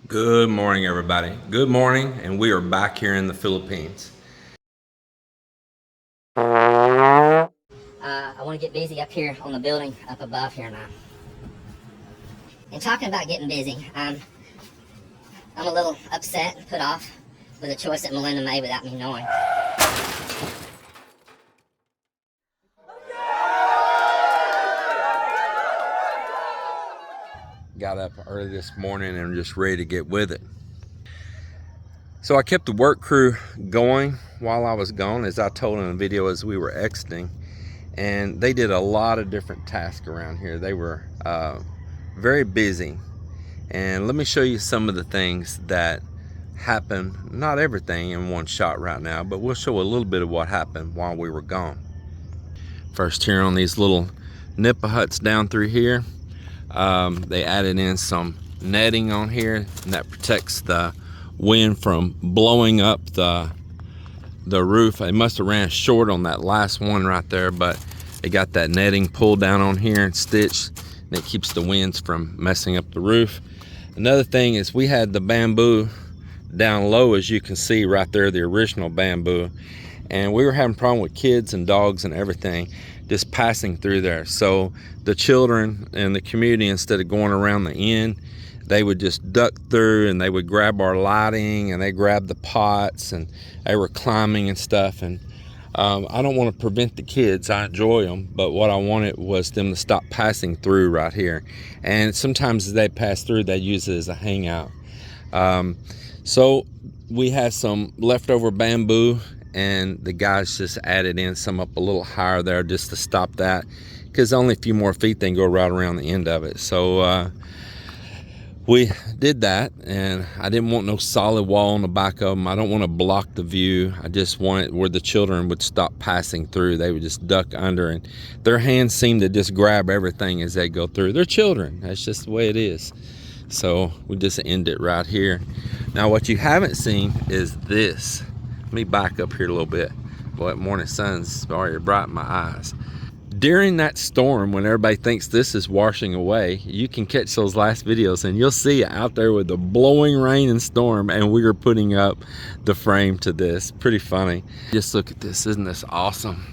Good morning, everybody. Good morning, and we are back here in the Philippines. I want to get busy up here on the building up above here now. And talking about getting busy, I'm a little upset and put off with a choice that Melinda made without me knowing. Got up early this morning and I'm just ready to get with it. So I kept the work crew going while I was gone, as I told in the video as we were exiting, and they did a lot of different tasks around here. They were very busy, and let me show you some of the things that happened. Not everything in one shot right now, but we'll show a little bit of what happened while we were gone. First, here on these little nipa huts down through here, they added in some netting on here, and that protects the wind from blowing up the roof. They must have ran short on that last one right there, but they got that netting pulled down on here and stitched, and it keeps the winds from messing up the roof. Another thing is we had the bamboo down low, as you can see right there, the original bamboo, and we were having a problem with kids and dogs and everything just passing through there. So the children in the community, instead of going around the end, they would just duck through, and they would grab our lighting, and they grabbed the pots, and they were climbing and stuff. And I don't want to prevent the kids. I enjoy them, but what I wanted was them to stop passing through right here. And sometimes as they pass through, they use it as a hangout. So we had some leftover bamboo, and the guys just added in some up a little higher there just to stop that, because only a few more feet they can go right around the end of it. So we did that, and I didn't want no solid wall on the back of them. I don't want to block the view. I just wanted where the children would stop passing through. They would just duck under, and their hands seem to just grab everything as they go through. They're children. That's just the way it is. So we just end it right here. Now what you haven't seen is this. Let me back up here a little bit. Boy, morning sun's already bright in my eyes. During that storm, when everybody thinks this is washing away, you can catch those last videos and you'll see it out there with the blowing rain and storm, and we are putting up the frame to this. Pretty funny. Just look at this. Isn't this awesome?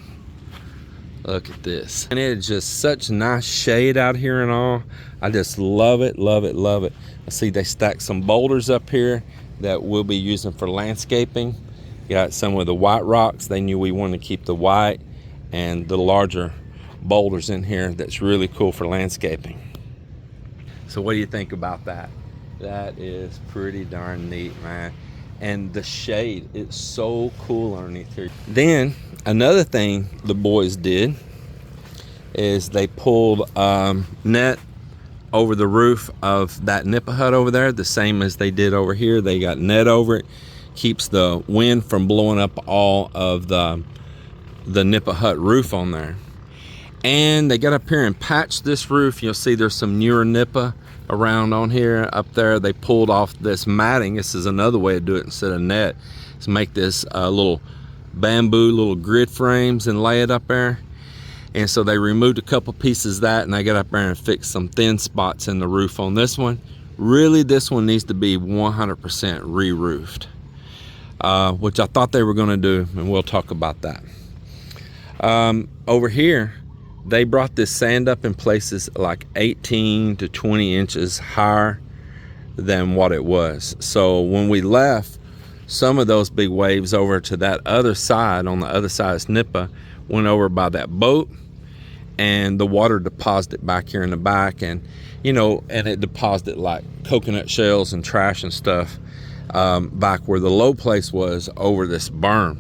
Look at this. And it's just such nice shade out here and all. I just love it, love it, love it. I see they stacked some boulders up here that we'll be using for landscaping. Got some of the white rocks. They knew we wanted to keep the white and the larger boulders in here. That's really cool for landscaping. So what do you think about that? That is pretty darn neat, man. And the shade, it's so cool underneath here. Then another thing the boys did is they pulled net over the roof of that nipa hut over there, the same as they did over here. They got net over it, keeps the wind from blowing up all of the nipa hut roof on there. And they got up here and patched this roof. You'll see there's some newer nipa around on here. Up there they pulled off this matting. This is another way to do it instead of net, is make this little bamboo little grid frames and lay it up there. And so they removed a couple pieces of that, and they got up there and fixed some thin spots in the roof on this one. Really, this one needs to be 100% re-roofed, which I thought they were going to do, and we'll talk about that. Over here they brought this sand up in places like 18 to 20 inches higher than what it was. So when we left, some of those big waves over to that other side, on the other side of Nipa, went over by that boat, and the water deposited back here in the back, and you know, and it deposited like coconut shells and trash and stuff back where the low place was over this berm.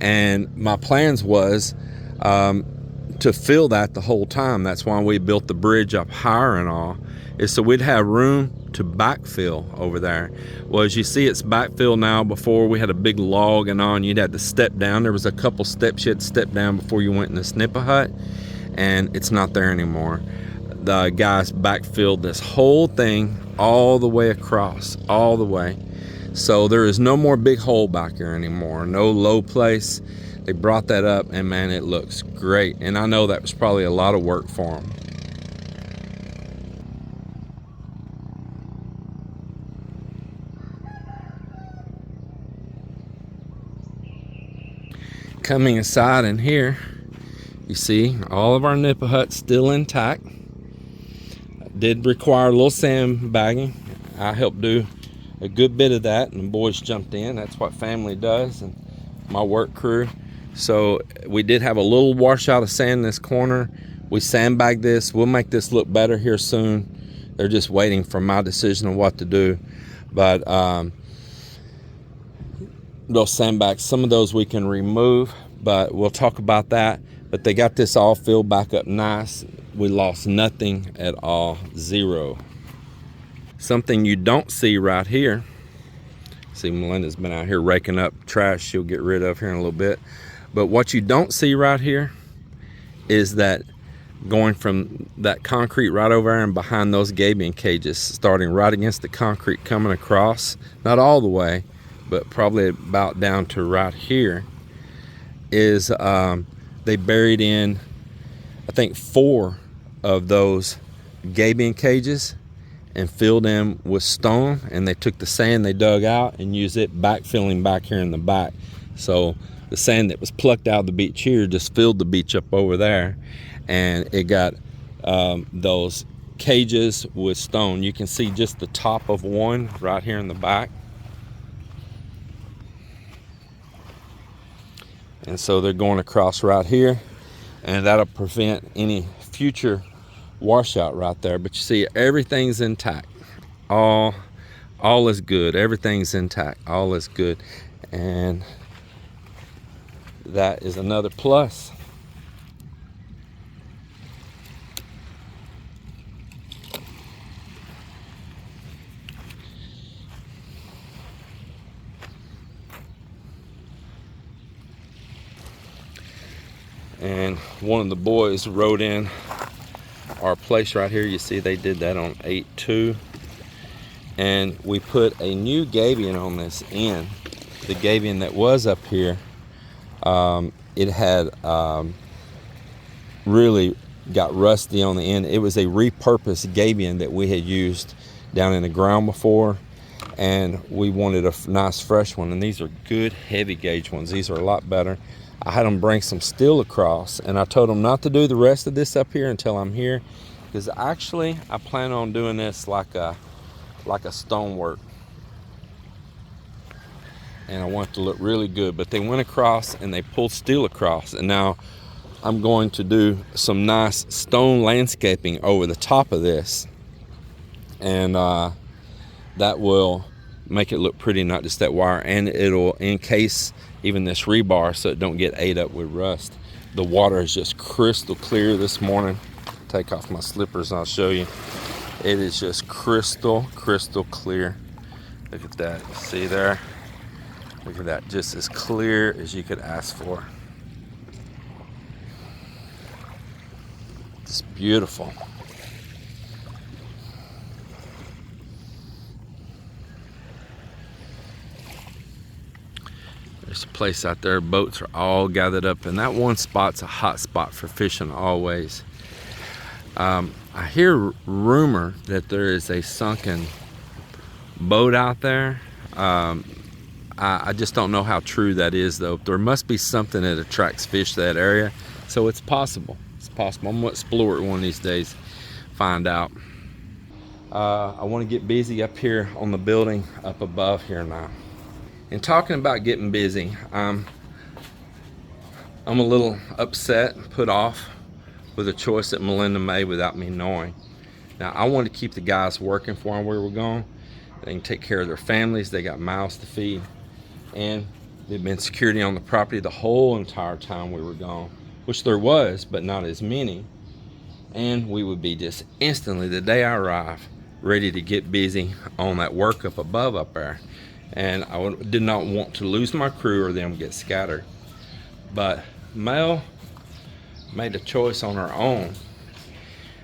And my plans was to fill that the whole time. That's why we built the bridge up higher and all, is so we'd have room to backfill over there. Well, as you see, it's backfill now. Before, we had a big log and on, you'd have to step down. There was a couple steps you had to step down before you went in this nipa hut, and it's not there anymore. The guys backfilled this whole thing all the way across, all the way. So there is no more big hole back here anymore, no low place. They brought that up, and man, it looks great. And I know that was probably a lot of work for them. Coming inside in here, you see all of our nipa huts still intact. Did require a little sandbagging. I helped do a good bit of that, and the boys jumped in. That's what family does, and my work crew. So we did have a little washout of sand in this corner. We sandbagged this. We'll make this look better here soon. They're just waiting for my decision on what to do. But those sandbags, some of those we can remove, but we'll talk about that. But they got this all filled back up nice. We lost nothing at all, zero. Something you don't see right here. See, Melinda's been out here raking up trash she'll get rid of here in a little bit. But what you don't see right here is that going from that concrete right over there and behind those gabion cages, starting right against the concrete, coming across, not all the way, but probably about down to right here, is they buried in, I think, 4 of those gabion cages and filled them with stone, and they took the sand they dug out and used it backfilling back here in the back. So the sand that was plucked out of the beach here just filled the beach up over there, and it got those cages with stone. You can see just the top of one right here in the back. And so they're going across right here, and that'll prevent any future washout right there. But you see, everything's intact. All is good. Everything's intact. All is good. And that is another plus. And one of the boys wrote in our place right here. You see they did that on 8/2, and we put a new gabion on this end. The gabion that was up here, it had really got rusty on the end. It was a repurposed gabion that we had used down in the ground before, and we wanted a nice fresh one. And these are good heavy gauge ones. These are a lot better. I had them bring some steel across, and I told them not to do the rest of this up here until I'm here, because actually I plan on doing this like a stonework, and I want it to look really good. But they went across and they pulled steel across, and now I'm going to do some nice stone landscaping over the top of this, and that will make it look pretty, not just that wire, and it'll encase even this rebar so it don't get ate up with rust. The water is just crystal clear this morning. Take off my slippers and I'll show you. It is just crystal clear. Look at that, see there? Look at that, just as clear as you could ask for. It's beautiful. There's a place out there, boats are all gathered up, and that one spot's a hot spot for fishing always. I hear rumor that there is a sunken boat out there. I just don't know how true that is, though. There must be something that attracts fish to that area, so it's possible. It's possible. I'm gonna explore it one of these days, find out. I want to get busy up here on the building up above here now. And talking about getting busy, I'm a little upset, put off with a choice that Melinda made without me knowing. Now, I want to keep the guys working for them where we're going. They can take care of their families. They got mouths to feed. And there'd been security on the property the whole entire time we were gone, which there was, but not as many. And we would be just instantly, the day I arrived, ready to get busy on that work up above up there. And I did not want to lose my crew or them get scattered. But Mel made a choice on her own,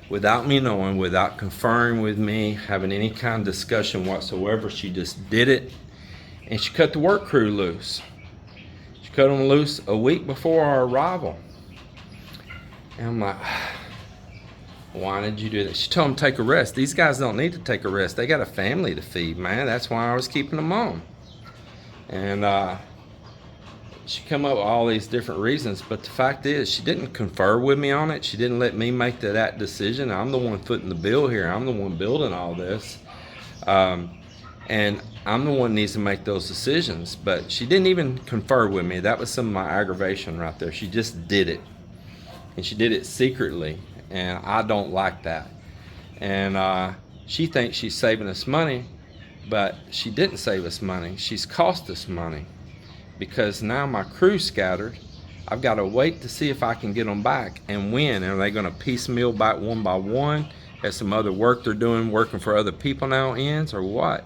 without me knowing, without conferring with me, having any kind of discussion whatsoever. She just did it, and she cut the work crew loose. She cut them loose a week before our arrival. And I'm like, why did you do that? She told them to take a rest. These guys don't need to take a rest. They got a family to feed, man. That's why I was keeping them on. And she come up with all these different reasons, but the fact is she didn't confer with me on it. She didn't let me make that decision. I'm the one footing the bill here. I'm the one building all this. And I'm the one that needs to make those decisions. But she didn't even confer with me. That was some of my aggravation right there. She just did it. And she did it secretly. And I don't like that. And she thinks she's saving us money, but she didn't save us money. She's cost us money, because now my crew's scattered. I've got to wait to see if I can get them back and when. Are they going to piecemeal back one by one? Has some other work they're doing, working for other people now ends, or what?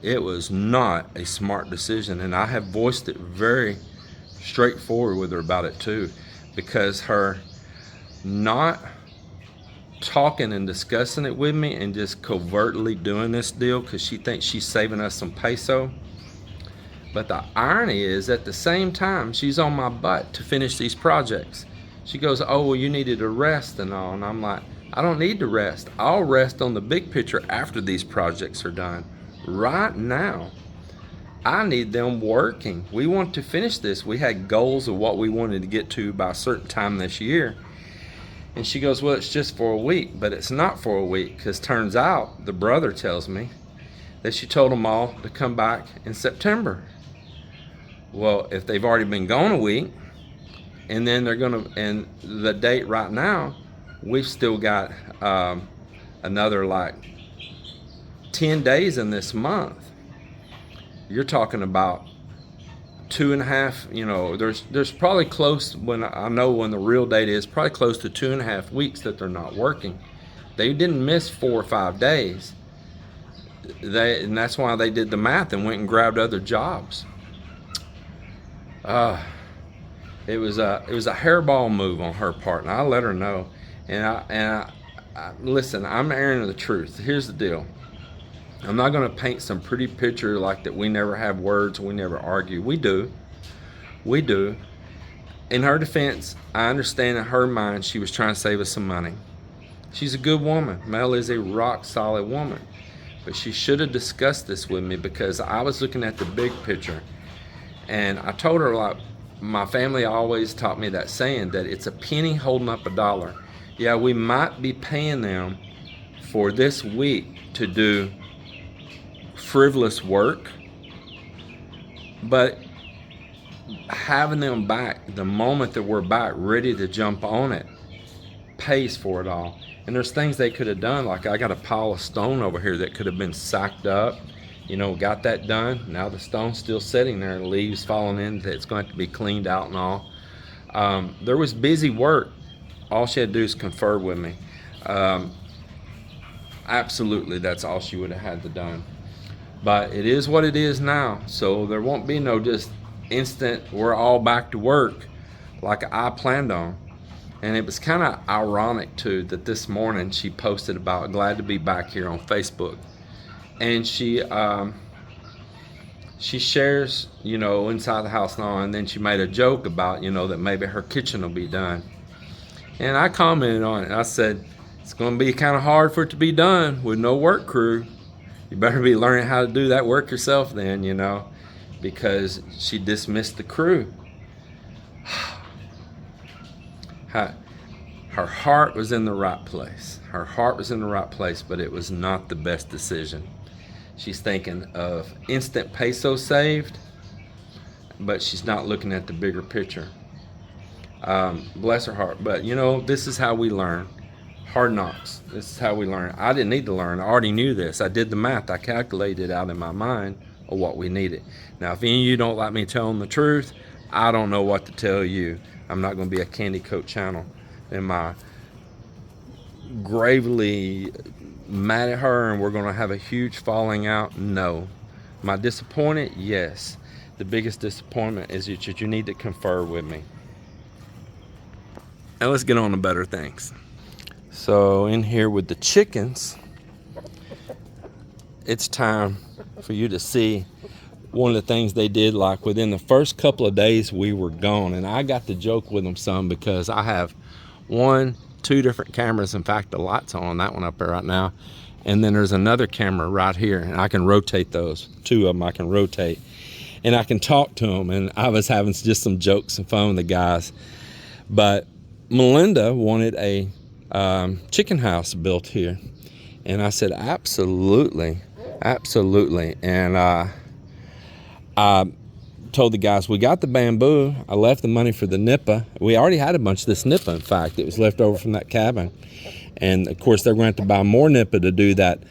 It was not a smart decision, and I have voiced it very straightforward with her about it too, because her not talking and discussing it with me and just covertly doing this deal because she thinks she's saving us some peso. But the irony is, at the same time, she's on my butt to finish these projects. She goes, oh, well, you needed to rest and all. And I'm like, I don't need to rest. I'll rest on the big picture after these projects are done. Right now, I need them working. We want to finish this. We had goals of what we wanted to get to by a certain time this year. And she goes, well, it's just for a week. But it's not for a week, because turns out, the brother tells me, that she told them all to come back in September. Well, if they've already been gone a week, and then they're gonna, and the date right now, we've still got another like 10 days in this month. You're talking about 2.5, you know, there's probably close, when I know when the real date is, probably close to 2.5 weeks that they're not working. They didn't miss 4 or 5 days. And that's why they did the math and went and grabbed other jobs. It was a hairball move on her part, and I let her know. And I listen, I'm airing the truth. Here's the deal. I'm not going to paint some pretty picture like that we never have words, we never argue. We do. In her defense, I understand in her mind she was trying to save us some money. She's a good woman. Mel is a rock solid woman. But she should have discussed this with me, because I was looking at the big picture. And I told her, like, my family always taught me that saying that it's a penny holding up a dollar. Yeah, we might be paying them for this week to do frivolous work, but having them back the moment that we're back ready to jump on it pays for it all. And there's things they could have done, like I got a pile of stone over here that could have been sacked up, you know, got that done. Now the stone's still sitting there, leaves falling in, that's going to be cleaned out and all. There was busy work. All she had to do is confer with me. Absolutely, that's all she would have had to done. But it is what it is now, so there won't be no just instant we're all back to work like I planned on. And it was kind of ironic too that this morning she posted about glad to be back here on Facebook, and she shares, you know, inside the house now, and then she made a joke about, you know, that maybe her kitchen will be done. And I commented on it. I said, it's going to be kind of hard for it to be done with no work crew. You better be learning how to do that work yourself then, you know, because she dismissed the crew. Her heart was in the right place. Her heart was in the right place, but it was not the best decision. She's thinking of instant peso saved, but she's not looking at the bigger picture. Bless her heart. But, you know, this is how we learn. Hard knocks. This is how we learn. I didn't need to learn. I already knew this. I did the math. I calculated out in my mind of what we needed. Now, if any of you don't like me telling the truth, I don't know what to tell you. I'm not going to be a candy coat channel. Am I gravely mad at her and we're going to have a huge falling out? No. Am I disappointed? Yes. The biggest disappointment is that you need to confer with me. Now let's get on to better things. So in here with the chickens, it's time for you to see one of the things they did. Like within the first couple of days we were gone, and I got to joke with them some because I have two different cameras. In fact, the light's on that one up there right now, and then there's another camera right here, and I can rotate those. Two of them I can rotate, and I can talk to them. And I was having just some jokes and fun with the guys. But Melinda wanted a chicken house built here, and I said absolutely, and I told the guys we got the bamboo. I left the money for the nipa. We already had a bunch of this nipa. In fact, it was left over from that cabin, and of course they're going to have to buy more nipa to do that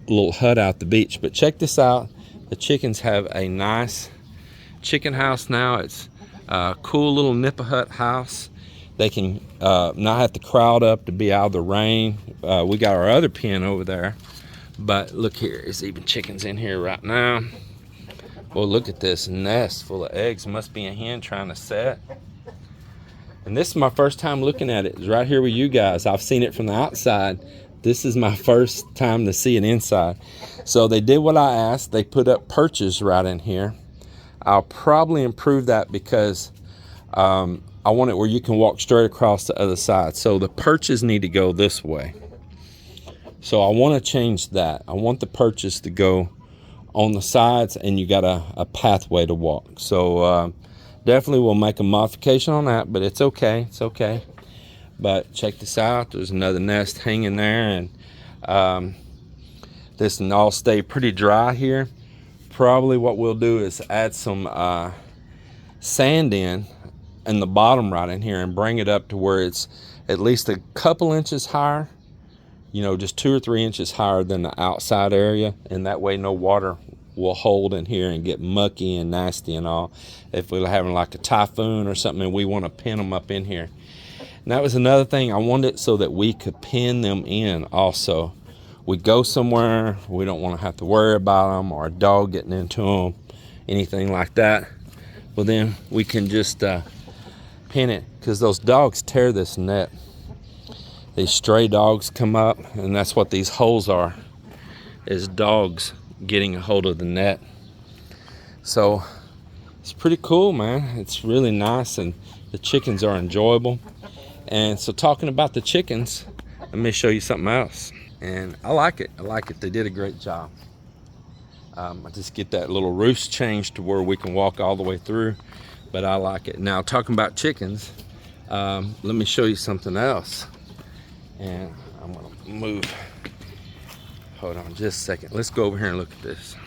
little hut out the beach. But check this out, the chickens have a nice chicken house now. It's a cool little nipa hut house. They can not have to crowd up to be out of the rain. We got our other pen over there, but look here, there's even chickens in here right now. Well, look at this nest full of eggs. Must be a hen trying to set. And this is my first time looking at it. It's right here with you guys. I've seen it from the outside. This is my first time to see it inside. So they did what I asked. They put up perches right in here. I'll probably improve that because I want it where you can walk straight across the other side. So the perches need to go this way. So I want to change that. I want the perches to go on the sides, and you got a pathway to walk. So definitely we'll make a modification on that, but it's okay. But check this out. There's another nest hanging there, and this will all stay pretty dry here. Probably what we'll do is add some sand in the bottom right in here and bring it up to where it's at least a couple inches higher, you know, just 2 or 3 inches higher than the outside area, and that way no water will hold in here and get mucky and nasty and all. If we're having like a typhoon or something and we want to pin them up in here. And that was another thing. I wanted it so that we could pin them in also. We go somewhere, we don't want to have to worry about them or a dog getting into them, anything like that. Well, then we can just pin it, because those dogs tear this net. These stray dogs come up, and that's what these holes are, is dogs getting a hold of the net. So it's pretty cool, man. It's really nice, and the chickens are enjoyable. And so talking about the chickens, let me show you something else. And I like it. They did a great job. I just get that little roost changed to where we can walk all the way through. but I like it. Now, talking about chickens, let me show you something else. And I'm gonna move. Hold on just a second. Let's go over here and look at this.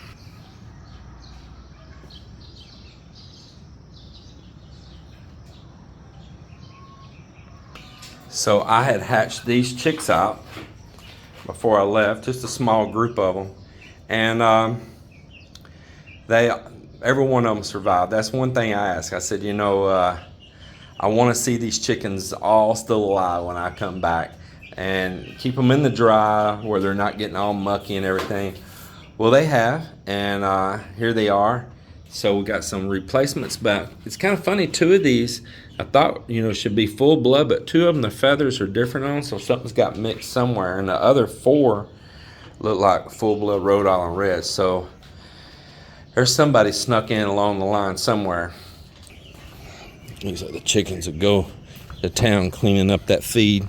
So I had hatched these chicks out before I left, just a small group of them, and every one of them survived. That's one thing I asked. I said, you know, I want to see these chickens all still alive when I come back, and keep them in the dry where they're not getting all mucky and everything. Well, they have, and here they are. So we got some replacements back. It's kind of funny, 2 of these I thought, you know, should be full blood, but 2 of them, the feathers are different on, so something's got mixed somewhere, and the other 4 look like full blood Rhode Island Reds. So there's somebody snuck in along the line somewhere. These are the chickens that go to town cleaning up that feed.